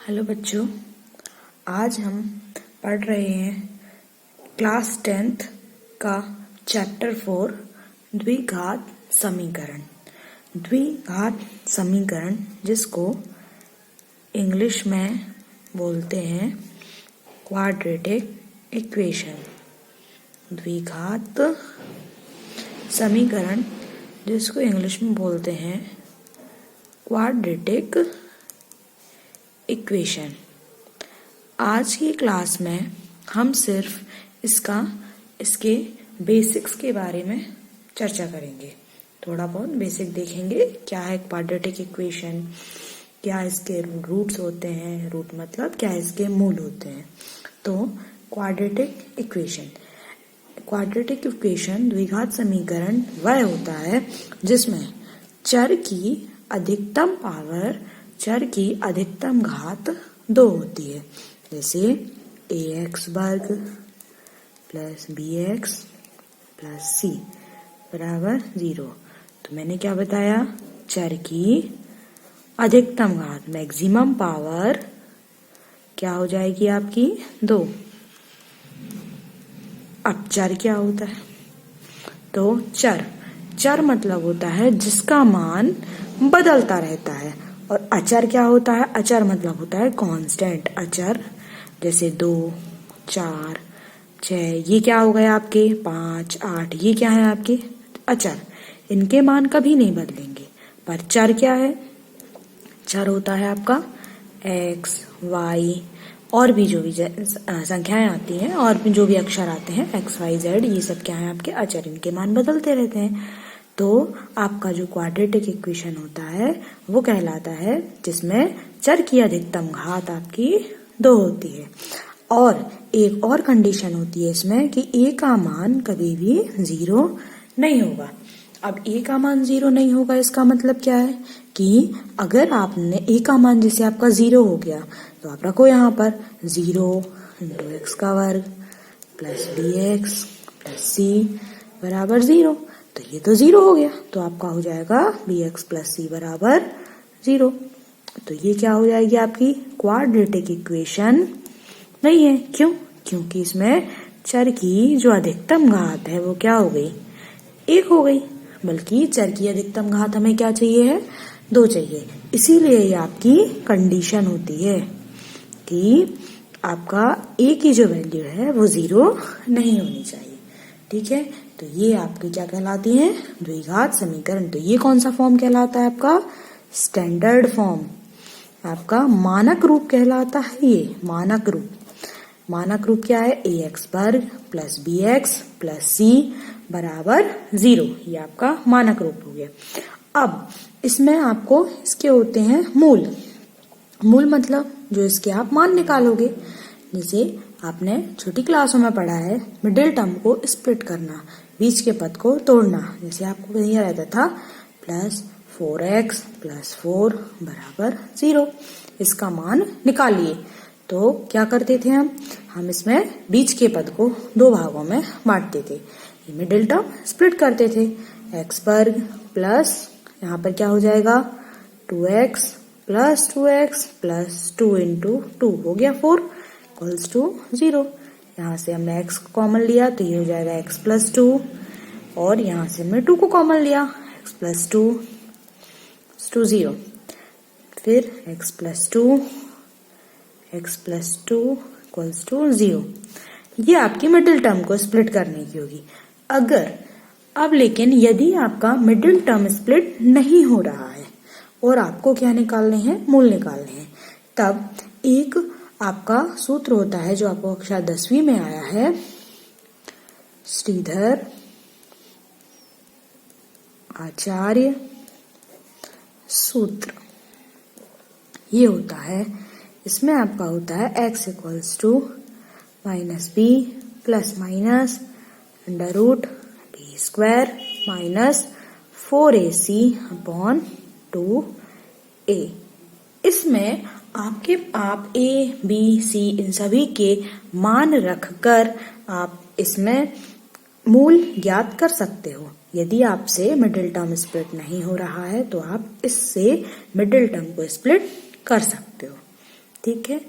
Hello बच्चों, आज हम पढ़ रहे हैं क्लास 10th का चैप्टर 4 द्विघात समीकरण। द्विघात समीकरण जिसको इंग्लिश में बोलते हैं क्वाड्रेटिक इक्वेशन। द्विघात समीकरण जिसको इंग्लिश में बोलते हैं क्वाड्रेटिक इक्वेशन। आज की क्लास में हम सिर्फ इसके बेसिक्स के बारे में चर्चा करेंगे। थोड़ा बहुत बेसिक देखेंगे, क्या है क्वाड्रेटिक इक्वेशन, क्या इसके रूट्स होते हैं, रूट मतलब क्या इसके मूल होते हैं। तो क्वाड्रेटिक इक्वेशन द्विघात समीकरण वह होता है जिसमें चर की अधिकतम घात 2 होती है। जैसे ax वर्ग प्लस bx प्लस c बराबर 0। तो मैंने क्या बताया, चर की अधिकतम घात मैक्सिमम पावर क्या हो जाएगी आपकी 2। अब चर क्या होता है, तो चर मतलब होता है जिसका मान बदलता रहता है। और अचर क्या होता है, अचर मतलब होता है कांस्टेंट। अचर जैसे 2, 4, 6, ये क्या हो गए आपके 5, 8, ये क्या है आपके अचर। इनके मान कभी नहीं बदलेंगे। पर चर क्या है, चर होता है आपका x, y और भी जो भी संख्याएं आती हैं और भी जो भी अक्षर आते हैं x, y, z, ये सब क्या है आपके अचर। इनके मान बदलते रहते हैं। तो आपका जो क्वाड्रेटिक इक्वेशन होता है वो कहलाता है जिसमें चर की अधिकतम घात आपकी 2 होती है। और एक और कंडीशन होती है इसमें कि a का मान कभी भी 0 नहीं होगा। अब a का मान 0 नहीं होगा, इसका मतलब क्या है कि अगर आपने a का मान जैसे आपका 0 हो गया तो आप रखो यहाँ पर 0 × x का वर्ग प्लस bx प्लस c बराबर 0। तो ये तो 0 हो गया, तो आपका हो जाएगा bx प्लस c बराबर 0। तो ये क्या हो जाएगी आपकी क्वाड्रेटिक इक्वेशन नहीं है। क्यों? क्योंकि इसमें चर की जो अधिकतम घात है वो क्या हो गई, 1 हो गई। बल्कि चर की अधिकतम घात हमें क्या चाहिए है, 2 चाहिए। इसीलिए ये आपकी कंडीशन होती है कि आपका a की जो वैल्यू है वो 0 नहीं होनी चाहिए। ठीक है, तो ये आपकी क्या कहलाती है, द्विघात समीकरण। तो ये कौन सा फॉर्म कहलाता है आपका, स्टैंडर्ड फॉर्म, आपका मानक रूप कहलाता है। ये मानक रूप क्या है, ax वर्ग प्लस bx प्लस c बराबर 0। ये आपका मानक रूप हो गया। अब इसमें आपको इसके होते हैं मूल मतलब जो इसके आप मान निकालोगे। जैसे आपने छोटी क्लासों में पढ़ा है मिडिल टर्म को स्प्लिट करना, बीच के पद को तोड़ना। जैसे आपको यह रहता था प्लस 4x प्लस 4 बराबर 0। इसका मान निकालिए। तो क्या करते थे हम इसमें बीच के पद को 2 भागों में बांटते थे। ये मिडिल टर्म स्प्लिट करते थे। x वर्ग प्लस यहाँ पर क्या हो जाएगा 2x प्लस 2x प्लस 2 × 2 हो गया 4 इक्वल्स टू 0। यहाँ से हमने x को कॉमन लिया तो ये हो जाएगा x प्लस 2, और यहाँ से हमने 2 को कॉमन लिया x प्लस 2 0। फिर x प्लस 2 इक्वल्स टू 0। ये आपकी मिडिल टर्म को स्प्लिट करने की होगी। अब लेकिन यदि आपका मिडिल टर्म स्प्लिट नहीं हो रहा है और आपको क्या निकालने हैं, मूल निकालने हैं, तब एक आपका सूत्र होता है जो आपको कक्षा 10वीं में आया है, श्रीधर आचार्य सूत्र। ये होता है, इसमें आपका होता है x equals to -b plus minus √b² minus 4ac upon 2a। इसमें आप a, b, c इन सभी के मान रखकर आप इसमें मूल ज्ञात कर सकते हो। यदि आपसे मिडिल टर्म स्प्लिट नहीं हो रहा है तो आप इससे मिडिल टर्म को स्प्लिट कर सकते हो। ठीक है।